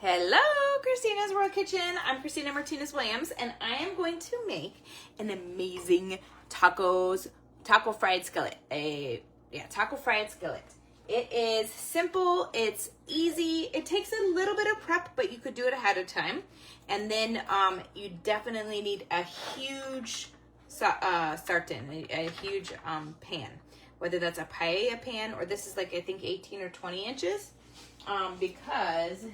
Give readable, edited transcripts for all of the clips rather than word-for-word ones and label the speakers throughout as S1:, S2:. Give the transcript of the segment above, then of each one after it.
S1: Hello, Christina's World Kitchen. I'm Christina Martinez-Williams, and I am going to make an amazing taco fried skillet. Taco fried skillet. It is simple, it's easy, it takes a little bit of prep, but you could do it ahead of time. And then you definitely need a huge sartén, a huge pan. Whether that's a paella pan or this is like I think 18 or 20 inches, because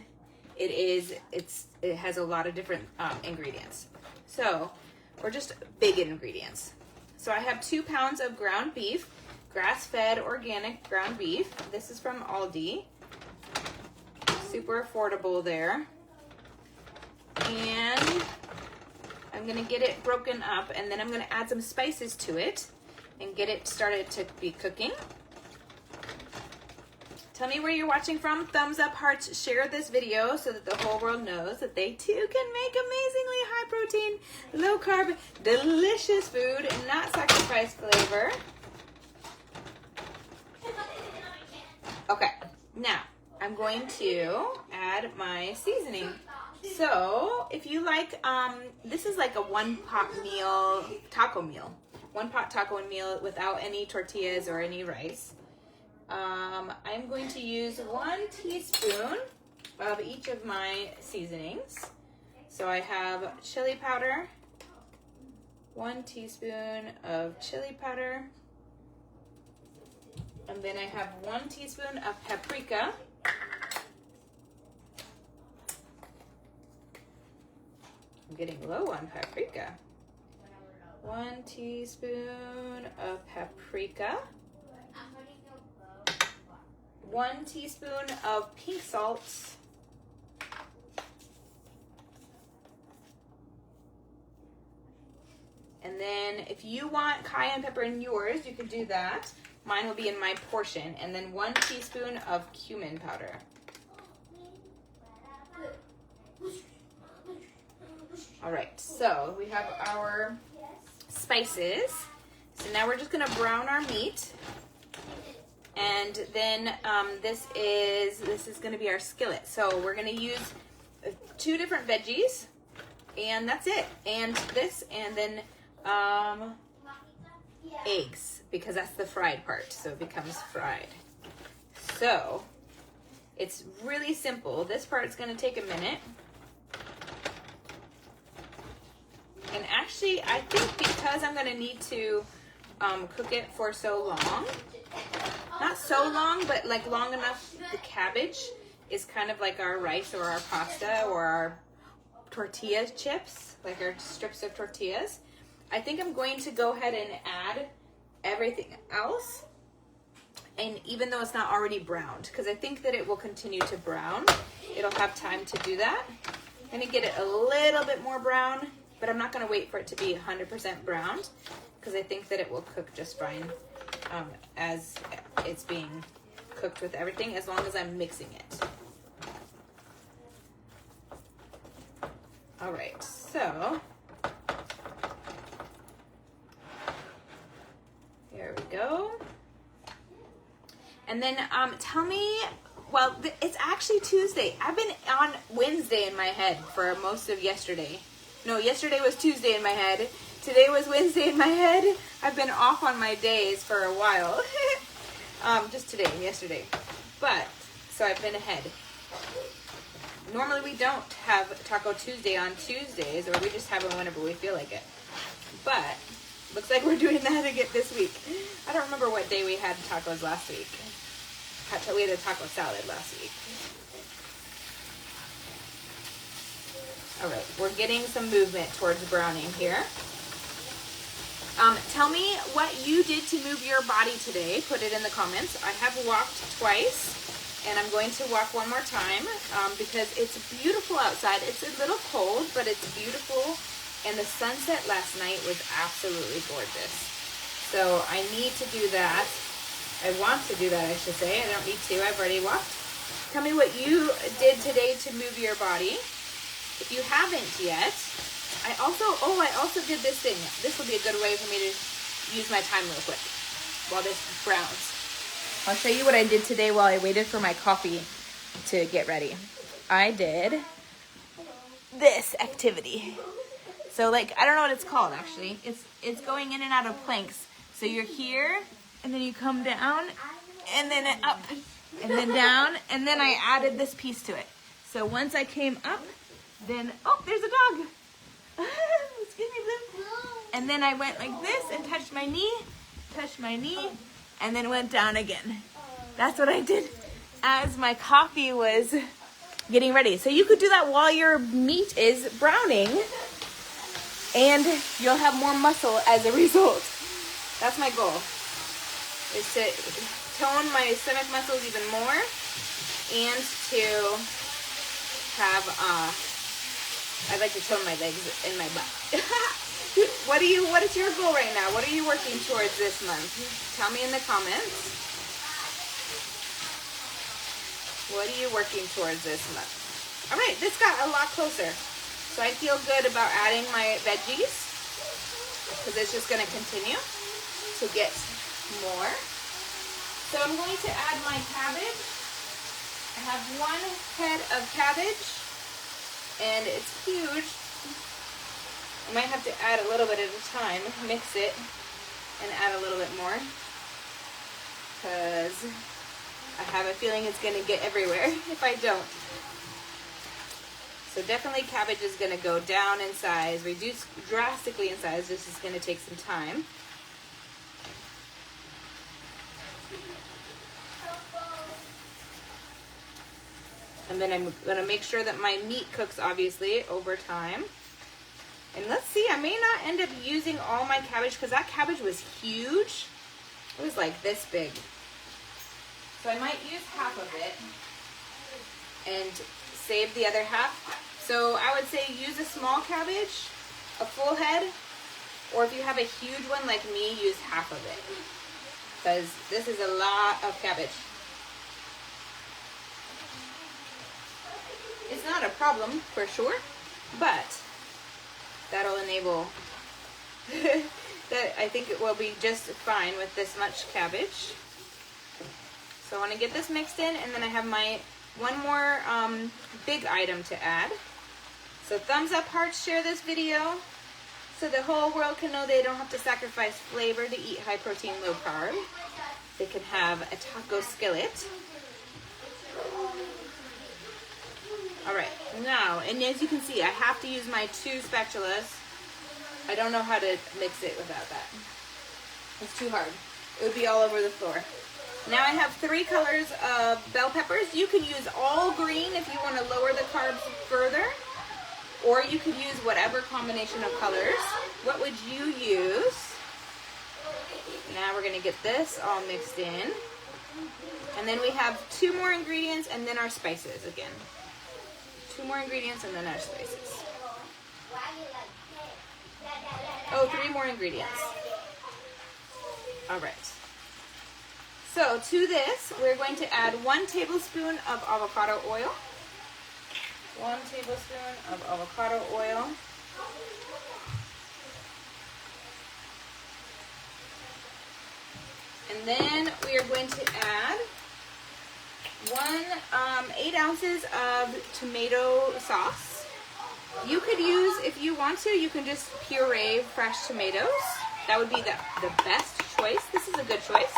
S1: it has a lot of different ingredients. So we're just big ingredients. So I have 2 pounds of ground beef, grass-fed organic ground beef. This is from Aldi. Super affordable there. And I'm gonna get it broken up, and then I'm gonna add some spices to it and get it started to be cooking. Tell me where you're watching from. Thumbs up, hearts, share this video so that the whole world knows that they too can make amazingly high protein, low carb, delicious food and not sacrifice flavor. Okay, now I'm going to add my seasoning. So if you like, this is like a one-pot meal, taco meal. One-pot taco meal without any tortillas or any rice. I'm going to use 1 teaspoon of each of my seasonings. So I have chili powder, 1 teaspoon of chili powder, and then I have 1 teaspoon of paprika. I'm getting low on paprika. 1 teaspoon of paprika. 1 teaspoon of pink salt. And then if you want cayenne pepper in yours, you can do that. Mine will be in my portion. And then 1 teaspoon of cumin powder. All right, so we have our spices. So now we're just gonna brown our meat. And then this is gonna be our skillet. So we're gonna use 2 different veggies, and that's it. And this, and then eggs, because that's the fried part, so it becomes fried. So it's really simple. This part's gonna take a minute. And actually, I think because I'm gonna need to cook it for so long, not so long, but like long enough, the cabbage is kind of like our rice or our pasta or our tortilla chips, like our strips of tortillas. I think I'm going to go ahead and add everything else, and even though it's not already browned, because I think that it will continue to brown, it'll have time to do that. I'm gonna get it a little bit more brown, but I'm not gonna wait for it to be 100% browned, because I think that it will cook just fine as it's being cooked with everything, as long as I'm mixing it. All right, so here we go. And then tell me, well, it's actually Tuesday. I've been on Wednesday in my head for most of yesterday. No, yesterday was Tuesday in my head. Today was Wednesday in my head. I've been off on my days for a while. Just today and yesterday. But, so I've been ahead. Normally we don't have Taco Tuesday on Tuesdays, or we just have it whenever we feel like it. But, looks like we're doing that again this week. I don't remember what day we had tacos last week. We had a taco salad last week. All right, we're getting some movement towards browning here. Tell me what you did to move your body today. Put it in the comments. I have walked twice, and I'm going to walk one more time because it's beautiful outside. It's a little cold, but it's beautiful, and the sunset last night was absolutely gorgeous. So I need to do that. I want to do that, I should say. I don't need to. I've already walked. Tell me what you did today to move your body. If you haven't yet, I also did this thing. This will be a good way for me to use my time real quick while this browns. I'll show you what I did today while I waited for my coffee to get ready. I did this activity. So like, I don't know what it's called actually. It's going in and out of planks. So you're here, and then you come down, and then up, and then down, and then I added this piece to it. So once I came up, then, oh, there's a dog. Excuse me, Blue. And then I went like this and touched my knee, and then went down again. That's what I did as my coffee was getting ready. So you could do that while your meat is browning, and you'll have more muscle as a result. That's my goal, is to tone my stomach muscles even more, and to have, I'd like to tone my legs and my butt. What is your goal right now? What are you working towards this month? Tell me in the comments. What are you working towards this month? All right, this got a lot closer. So I feel good about adding my veggies, because it's just gonna continue to get more. So I'm going to add my cabbage. I have 1 head of cabbage, and it's huge. I might have to add a little bit at a time, mix it, and add a little bit more, because I have a feeling it's gonna get everywhere if I don't. So definitely cabbage is gonna go down in size, reduce drastically in size. This is gonna take some time. And then I'm gonna make sure that my meat cooks, obviously, over time. And let's see, I may not end up using all my cabbage, because that cabbage was huge. It was like this big. So I might use half of it and save the other half. So I would say use a small cabbage, a full head, or if you have a huge one like me, use half of it, because this is a lot of cabbage. It's not a problem for sure, but that'll enable that. I think it will be just fine with this much cabbage. So I want to get this mixed in, and then I have my one more big item to add. So thumbs up, hearts, share this video so the whole world can know they don't have to sacrifice flavor to eat high protein, low carb. They can have a taco skillet. All right, now, and as you can see, I have to use my 2 spatulas. I don't know how to mix it without that. It's too hard. It would be all over the floor. Now I have 3 colors of bell peppers. You can use all green if you want to lower the carbs further, or you could use whatever combination of colors. What would you use? Now we're going to get this all mixed in. And then we have 2 more ingredients, and then our spices again. 2 more ingredients, and then our spices. Oh, 3 more ingredients. All right. So to this, we're going to add 1 tablespoon of avocado oil. 1 tablespoon of avocado oil. And then we are going to add 8 ounces of tomato sauce. You could use, if you want to, you can just puree fresh tomatoes. That would be the best choice. This is a good choice.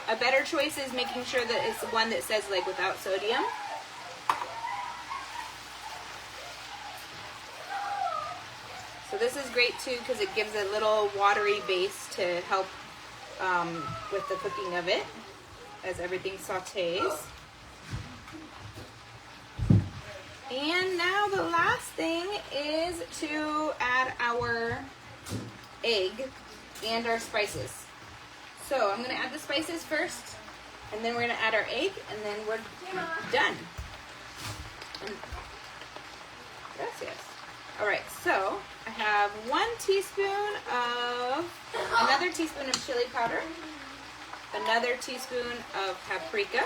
S1: A better choice is making sure that it's one that says like without sodium. So this is great too, because it gives a little watery base to help with the cooking of it as everything sautés. And now the last thing is to add our egg and our spices. So I'm going to add the spices first, and then we're going to add our egg, and then we're done. Gracias. All right, so I have 1 teaspoon of, another teaspoon of chili powder, another teaspoon of paprika,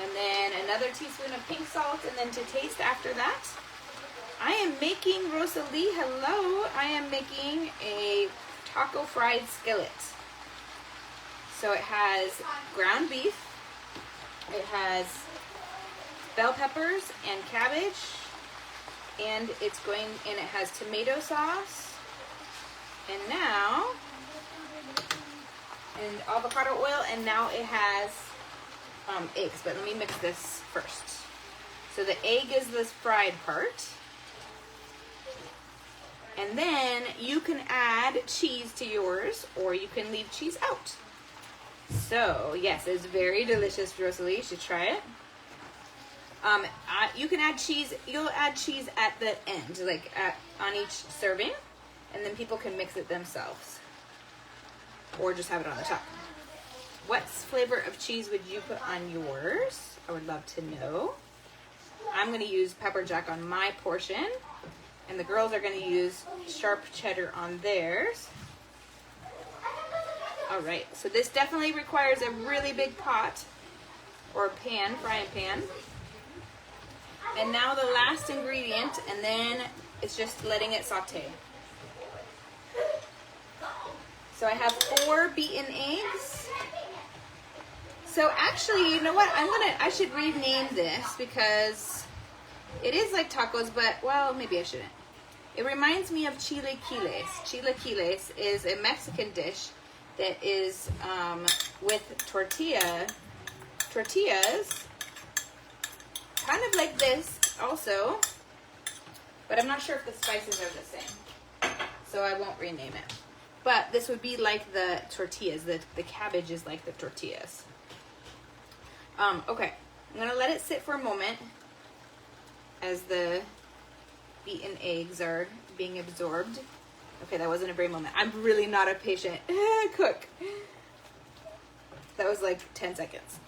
S1: and then another teaspoon of pink salt, and then to taste after that, I am making, Rosalie, hello, I am making a taco fried skillet. So it has ground beef, it has bell peppers and cabbage, and it has tomato sauce, and now, and avocado oil, and now it has eggs. But let me mix this first. So the egg is this fried part. And then you can add cheese to yours, or you can leave cheese out. So, yes, it's very delicious, Rosalie. You should try it. You can add cheese. You'll add cheese at the end, like on each serving. And then people can mix it themselves. Or just have it on the top. What flavor of cheese would you put on yours? I would love to know. I'm going to use pepper jack on my portion. And the girls are going to use sharp cheddar on theirs. All right, so this definitely requires a really big pot or pan, frying pan. And now the last ingredient, and then it's just letting it saute. So I have 4 beaten eggs. So actually, you know what? I should rename this because it is like tacos, but, well, maybe I shouldn't. It reminds me of chilaquiles. Chilaquiles is a Mexican dish that is with tortillas, kind of like this also, but I'm not sure if the spices are the same, so I won't rename it. But this would be like the tortillas. The cabbage is like the tortillas. Okay, I'm going to let it sit for a moment as the beaten eggs are being absorbed. Okay, that wasn't a very moment. I'm really not a patient cook. That was like 10 seconds.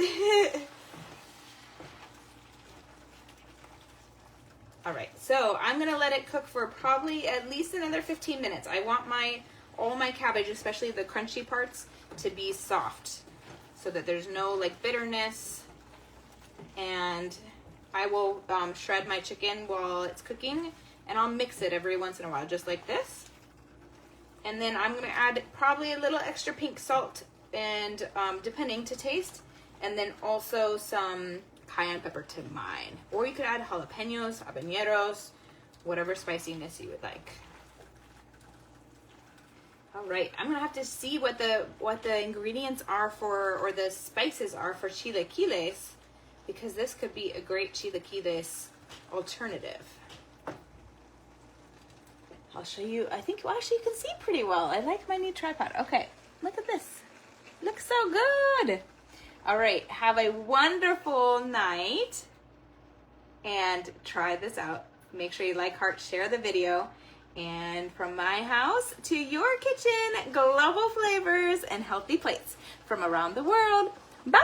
S1: All right, so I'm gonna let it cook for probably at least another 15 minutes. I want all my cabbage, especially the crunchy parts, to be soft so that there's no like bitterness. And I will shred my chicken while it's cooking, and I'll mix it every once in a while, just like this. And then I'm gonna add probably a little extra pink salt, and depending to taste, and then also some cayenne pepper to mine. Or you could add jalapenos, habaneros, whatever spiciness you would like. All right, I'm gonna have to see what the ingredients are for, or the spices are for chilaquiles, because this could be a great chilaquiles alternative. I'll show you. I think, well, actually you can see pretty well. I like my new tripod. Okay, look at this. Looks so good. All right, have a wonderful night and try this out. Make sure you like, heart, share the video. And from my house to your kitchen, global flavors and healthy plates from around the world. Bye.